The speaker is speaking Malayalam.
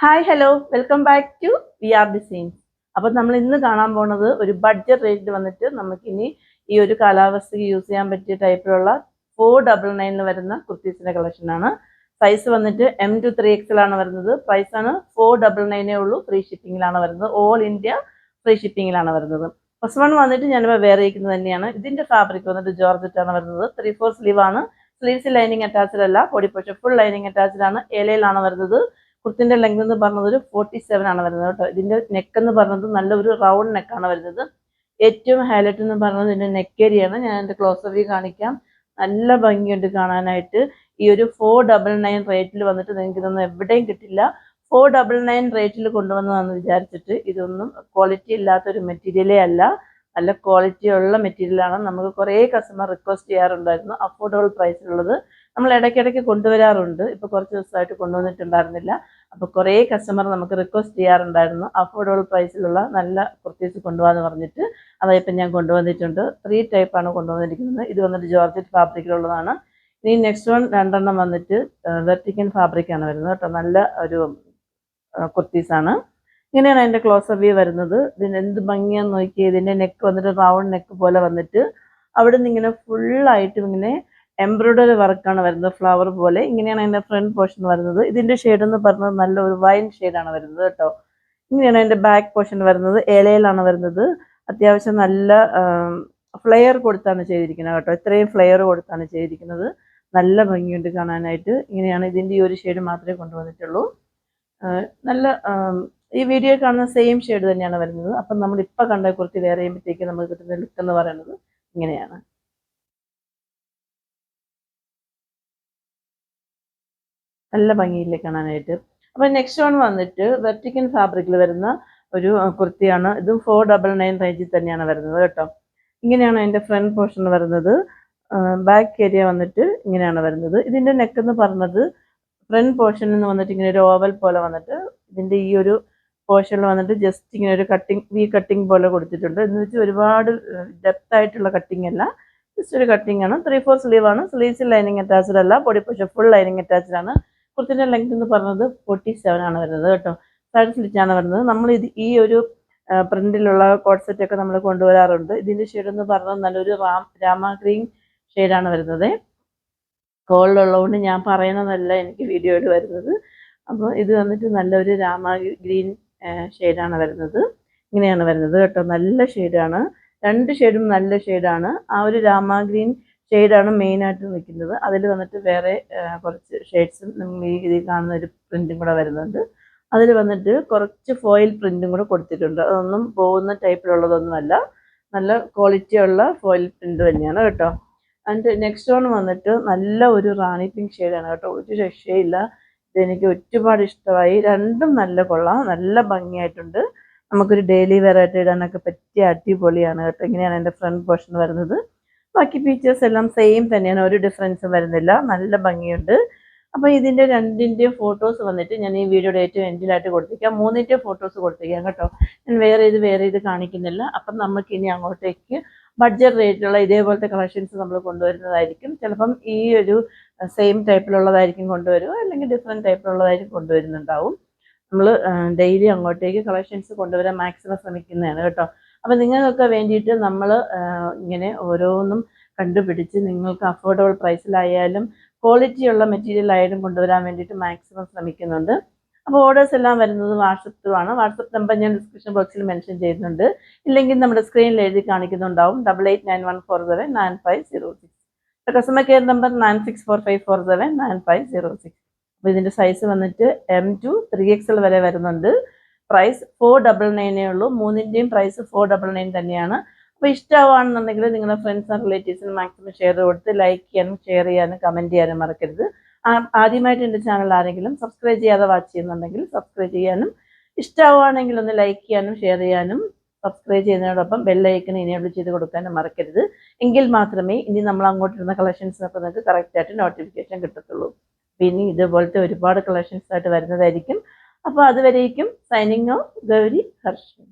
Hi hello welcome back to V R designs. അപ്പോൾ നമ്മൾ ഇന്ന് കാണാൻ പോണത് ഒരു ബഡ്ജറ്റ് റേറ്റിൽ വന്നിട്ട് നമുക്കിനി ഈ ഒരു കാലാവസ്ഥയ്ക്ക് യൂസ് ചെയ്യാൻ പറ്റിയ ടൈപ്പിലുള്ള 499 വരുന്ന കുർത്തീസിൻ്റെ കളക്ഷനാണ്. സൈസ് വന്നിട്ട് M to 3XL ആണ് വരുന്നത്. പ്രൈസാണ് 499 ഉള്ളൂ. ഫ്രീ ഷിപ്പിങ്ങിലാണ് വരുന്നത്. ഓൾ ഇന്ത്യ ഫ്രീ ഷിപ്പിങ്ങിലാണ് വരുന്നത്. ഫസ്റ്റ് വൺ വന്നിട്ട് ഞാനിപ്പോൾ വേറെ ഇരിക്കുന്നത് തന്നെയാണ്. ഇതിൻ്റെ ഫാബ്രിക് വന്നിട്ട് ജോർജറ്റ് ആണ് വരുന്നത്. 3/4 സ്ലീവ് ആണ്. സ്ലീവ്സ് ലൈനിങ് അറ്റാച്ച്ഡ് അല്ല, body portion full lining attached ആണ്. ഏലയിലാണ് വരുന്നത്. കുർത്തിൻ്റെ ലെങ്ത് എന്ന് പറഞ്ഞത് ഒരു 47 ആണ് വരുന്നത് കേട്ടോ. ഇതിൻ്റെ നെക്ക് എന്ന് പറഞ്ഞത് നല്ലൊരു റൗണ്ട് നെക്കാണ് വരുന്നത്. ഏറ്റവും ഹൈലൈറ്റ് എന്ന് പറഞ്ഞത് ഇതിൻ്റെ നെക്ക് ഏരിയയാണ്. ഞാൻ എൻ്റെ ക്ലോസ് വ്യൂ കാണിക്കാം. നല്ല ഭംഗിയുണ്ട് കാണാനായിട്ട്. ഈ ഒരു 499 റേറ്റിൽ വന്നിട്ട് നിങ്ങൾക്ക് ഇതൊന്നും എവിടെയും കിട്ടില്ല. 499 റേറ്റിൽ കൊണ്ടുവന്നതാണെന്ന് വിചാരിച്ചിട്ട് ഇതൊന്നും ക്വാളിറ്റി ഇല്ലാത്തൊരു മെറ്റീരിയലേ അല്ല, നല്ല ക്വാളിറ്റി ഉള്ള മെറ്റീരിയലാണ്. നമുക്ക് കുറേ കസ്റ്റമർ റിക്വസ്റ്റ് ചെയ്യാറുണ്ടായിരുന്നു അഫോർഡബിൾ പ്രൈസിലുള്ളത്. നമ്മൾ ഇടയ്ക്കിടയ്ക്ക് കൊണ്ടുവരാറുണ്ട്. ഇപ്പോൾ കുറച്ച് ദിവസമായിട്ട് കൊണ്ടുവന്നിട്ടുണ്ടായിരുന്നില്ല. അപ്പോൾ കുറേ കസ്റ്റമർ നമുക്ക് റിക്വസ്റ്റ് ചെയ്യാറുണ്ടായിരുന്നു അഫോർഡബിൾ പ്രൈസിലുള്ള നല്ല കുർത്തീസ് കൊണ്ടുപോകാന്ന് പറഞ്ഞിട്ട്. അതായപ്പോൾ ഞാൻ കൊണ്ടുവന്നിട്ടുണ്ട്. 3 ടൈപ്പാണ് കൊണ്ടുവന്നിരിക്കുന്നത്. ഇത് വന്നിട്ട് ജോർജറ്റ് ഫാബ്രിക്കിലുള്ളതാണ്. ഇനി നെക്സ്റ്റ് വൺ രണ്ടെണ്ണം വന്നിട്ട് വെർട്ടിക്കൻ ഫാബ്രിക്കാണ് വരുന്നത് കേട്ടോ. നല്ല ഒരു കുർത്തീസാണ്. ഇങ്ങനെയാണ് അതിൻ്റെ ക്ലോസ് വ്യൂ വരുന്നത്. ഇതിന് എന്ത് ഭംഗിയാന്ന് നോക്കിയാൽ ഇതിൻ്റെ നെക്ക് വന്നിട്ട് റൗണ്ട് നെക്ക് പോലെ വന്നിട്ട് അവിടെ നിന്ന് ഇങ്ങനെ ഫുള്ളായിട്ടും ഇങ്ങനെ എംബ്രോയ്ഡറി വർക്കാണ് വരുന്നത്, ഫ്ലവർ പോലെ. ഇങ്ങനെയാണ് അതിൻ്റെ ഫ്രണ്ട് പോർഷൻ വരുന്നത്. ഇതിൻ്റെ ഷെയ്ഡ് എന്ന് പറഞ്ഞത് നല്ല ഒരു വൈൻ ഷെയ്ഡാണ് വരുന്നത് കേട്ടോ. ഇങ്ങനെയാണ് അതിൻ്റെ ബാക്ക് പോർഷൻ വരുന്നത്. ഏലയിലാണ് വരുന്നത്. അത്യാവശ്യം നല്ല ഫ്ലെയർ കൊടുത്താണ് ചെയ്തിരിക്കുന്നത് കേട്ടോ. ഇത്രയും ഫ്ലെയർ കൊടുത്താണ് ചെയ്തിരിക്കുന്നത്. നല്ല ഭംഗിയുണ്ട് കാണാനായിട്ട്. ഇങ്ങനെയാണ് ഇതിൻ്റെ ഈ ഒരു ഷെയ്ഡ് മാത്രമേ കൊണ്ടുവന്നിട്ടുള്ളൂ. നല്ല ഈ വീഡിയോ കാണുന്ന സെയിം ഷെയ്ഡ് തന്നെയാണ് വരുന്നത്. അപ്പം നമ്മളിപ്പോൾ കണ്ട കുർത്തി വേറെ ചെയ്യുമ്പോഴത്തേക്ക് നമുക്ക് കിട്ടുന്ന ലുക്ക് എന്ന് പറയുന്നത് ഇങ്ങനെയാണ്. നല്ല ഭംഗിയില്ലേ കാണാനായിട്ട്. അപ്പോൾ നെക്സ്റ്റ് വൺ വന്നിട്ട് വെർട്ടിക്കൻ ഫാബ്രിക്കിൽ വരുന്ന ഒരു കുർത്തിയാണ്. ഇതും 499 റേഞ്ചിൽ തന്നെയാണ് വരുന്നത് കേട്ടോ. ഇങ്ങനെയാണ് അതിൻ്റെ ഫ്രണ്ട് പോർഷൻ വരുന്നത്. ബാക്ക് ഏരിയ വന്നിട്ട് ഇങ്ങനെയാണ് വരുന്നത്. ഇതിൻ്റെ നെക്ക് എന്ന് പറഞ്ഞത് ഫ്രണ്ട് പോർഷനിൽ നിന്ന് വന്നിട്ട് ഇങ്ങനെ ഒരു ഓവൽ പോലെ വന്നിട്ട് ഇതിൻ്റെ ഈ ഒരു പോർഷനിൽ വന്നിട്ട് ജസ്റ്റ് ഇങ്ങനെ ഒരു കട്ടിങ് പോലെ കൊടുത്തിട്ടുണ്ട്. എന്ന് വെച്ചാൽ ഒരുപാട് ഡെപ്ത് ആയിട്ടുള്ള കട്ടിങ് അല്ല, ജസ്റ്റ് ഒരു കട്ടിങ് ആണ്. 3/4 സ്ലീവ് ആണ്. സ്ലീവ്സ് ലൈനിങ് അറ്റാച്ച്ഡ് അല്ല, body portion full lining attached ആണ്. കുർത്തിൻ്റെ ലെങ്ത് എന്ന് പറഞ്ഞത് 47 ആണ് വരുന്നത് കേട്ടോ. സൈഡ് സ്ലിറ്റാണ് വരുന്നത്. നമ്മൾ ഈ ഒരു പ്രിന്റിലുള്ള കോഡ് സെറ്റ് ഒക്കെ നമ്മൾ കൊണ്ടുവരാറുണ്ട്. ഇതിൻ്റെ ഷെയ്ഡ് എന്ന് പറഞ്ഞാൽ നല്ലൊരു രാമ ഗ്രീൻ ഷെയ്ഡാണ് വരുന്നത്. കോൾഡ് ഉള്ളതുകൊണ്ട് ഞാൻ പറയുന്നതല്ല എനിക്ക് വീഡിയോയിൽ വരുന്നത്. അപ്പോൾ ഇത് വന്നിട്ട് നല്ലൊരു രാമ ഗ്രീൻ ഷെയ്ഡാണ് വരുന്നത്. ഇങ്ങനെയാണ് വരുന്നത് കേട്ടോ. നല്ല ഷെയ്ഡാണ്. രണ്ട് ഷെയ്ഡും നല്ല ഷെയ്ഡാണ്. ആ ഒരു രാമ ഗ്രീൻ ഷെയ്ഡാണ് മെയിനായിട്ട് നിൽക്കുന്നത്. അതിൽ വന്നിട്ട് വേറെ കുറച്ച് ഷെയ്ഡ്സും നമ്മൾ ഈ ഇതിൽ കാണുന്ന ഒരു പ്രിൻറ്റും കൂടെ വരുന്നുണ്ട്. അതിൽ വന്നിട്ട് കുറച്ച് ഫോയിൽ പ്രിൻറ്റും കൂടെ കൊടുത്തിട്ടുണ്ട്. അതൊന്നും പോകുന്ന ടൈപ്പിലുള്ളതൊന്നുമല്ല, നല്ല ക്വാളിറ്റിയുള്ള ഫോയിൽ പ്രിൻറ്റ് തന്നെയാണ് കേട്ടോ. ആൻഡ് നെക്സ്റ്റ് വൺ വന്നിട്ട് നല്ല ഒരു റാണി പിങ്ക് ഷെയ്ഡാണ് കേട്ടോ. ഒരു രക്ഷയില്ല. ഇതെനിക്ക് ഒരുപാട് ഇഷ്ടമായി. രണ്ടും നല്ല കൊള്ളാം, നല്ല ഭംഗിയായിട്ടുണ്ട്. നമുക്കൊരു ഡെയിലി വെയർ ആയിട്ട് ഇടാനൊക്കെ പറ്റിയ അടിപൊളിയാണ് കേട്ടോ. ഇങ്ങനെയാണ് എൻ്റെ ഫ്രണ്ട് പോർഷൻ വരുന്നത്. ബാക്കി ഫീച്ചേഴ്സ് എല്ലാം സെയിം തന്നെയാണ്, ഒരു ഡിഫറൻസും വരുന്നില്ല. നല്ല ഭംഗിയുണ്ട്. അപ്പോൾ ഇതിൻ്റെ രണ്ടിൻ്റെയും ഫോട്ടോസ് വന്നിട്ട് ഞാൻ ഈ വീഡിയോയുടെ ഏറ്റവും എൻഡിലായിട്ട് കൊടുത്തേക്കാം. മൂന്നിൻ്റെ ഫോട്ടോസ് കൊടുത്തേക്കാം കേട്ടോ. ഞാൻ വേറെ ഇത് കാണിക്കുന്നില്ല. അപ്പം നമുക്ക് ഇനി അങ്ങോട്ടേക്ക് ബഡ്ജറ്റ് റേറ്റിലുള്ള ഇതേപോലത്തെ കളക്ഷൻസ് നമ്മൾ കൊണ്ടുവരുന്നതായിരിക്കും. ചിലപ്പം ഈ ഒരു സെയിം ടൈപ്പിലുള്ളതായിരിക്കും കൊണ്ടുവരിക, അല്ലെങ്കിൽ ഡിഫറെൻറ്റ് ടൈപ്പിലുള്ളതായിരിക്കും കൊണ്ടുവരുന്നുണ്ടാവും. നമ്മൾ ഡെയിലി അങ്ങോട്ടേക്ക് കളക്ഷൻസ് കൊണ്ടുവരാൻ മാക്സിമം ശ്രമിക്കുന്നതാണ് കേട്ടോ. അപ്പം നിങ്ങൾക്കൊക്കെ വേണ്ടിയിട്ട് നമ്മൾ ഇങ്ങനെ ഓരോന്നും കണ്ടുപിടിച്ച് നിങ്ങൾക്ക് അഫോർഡബിൾ പ്രൈസിലായാലും ക്വാളിറ്റിയുള്ള മെറ്റീരിയൽ ആയാലും കൊണ്ടുവരാൻ വേണ്ടിയിട്ട് മാക്സിമം ശ്രമിക്കുന്നുണ്ട്. അപ്പോൾ ഓർഡേഴ്സ് എല്ലാം വരുന്നത് വാട്സപ്പ് ത്രൂ ആണ്. വാട്സപ്പ് നമ്പർ ഞാൻ ഡിസ്ക്രിപ്ഷൻ ബോക്സിൽ മെൻഷൻ ചെയ്യുന്നുണ്ട്. ഇല്ലെങ്കിൽ നമ്മുടെ സ്ക്രീനിൽ എഴുതി കാണിക്കുന്നുണ്ടാവും. 8891479506. Customer care number 9645479506. അപ്പോൾ ഇതിൻ്റെ സൈസ് വന്നിട്ട് M to 3XL വരെ വരുന്നുണ്ട്. പ്രൈസ് 499 ഉള്ളൂ. മൂന്നിൻ്റെയും പ്രൈസ് 499 തന്നെയാണ്. അപ്പോൾ ഇഷ്ടമാണെന്നുണ്ടെങ്കിൽ നിങ്ങളുടെ ഫ്രണ്ട്സ് ആൻഡ് റിലേറ്റീവ്സിന് മാക്സിമം ഷെയർ കൊടുത്ത് ലൈക്ക് ചെയ്യാനും ഷെയർ ചെയ്യാനും കമൻറ്റ് ചെയ്യാനും മറക്കരുത്. ആദ്യമായിട്ട് എൻ്റെ ചാനൽ ആരെങ്കിലും സബ്സ്ക്രൈബ് ചെയ്യാതെ വാച്ച് ചെയ്യുന്നുണ്ടെങ്കിൽ സബ്സ്ക്രൈബ് ചെയ്യാനും, ഇഷ്ടമാവുകയാണെങ്കിൽ ഒന്ന് ലൈക്ക് ചെയ്യാനും ഷെയർ ചെയ്യാനും, സബ്സ്ക്രൈബ് ചെയ്യുന്നതോടൊപ്പം ബെല്ലൈക്കൺ എനേബിൾ ചെയ്ത് കൊടുക്കാനും മറക്കരുത്. എങ്കിൽ മാത്രമേ ഇനി നമ്മൾ അങ്ങോട്ടിരുന്ന കളക്ഷൻസിനൊക്കെ നിങ്ങൾക്ക് കറക്റ്റായിട്ട് നോട്ടിഫിക്കേഷൻ കിട്ടത്തുള്ളൂ. പിന്നെ ഇതുപോലത്തെ ഒരുപാട് കളക്ഷൻസ് ആയിട്ട് വരുന്നതായിരിക്കും. അപ്പോൾ അതുവരേക്കും സൈനിങ് ഓഫ് ഗൗരി ഹർഷൻ.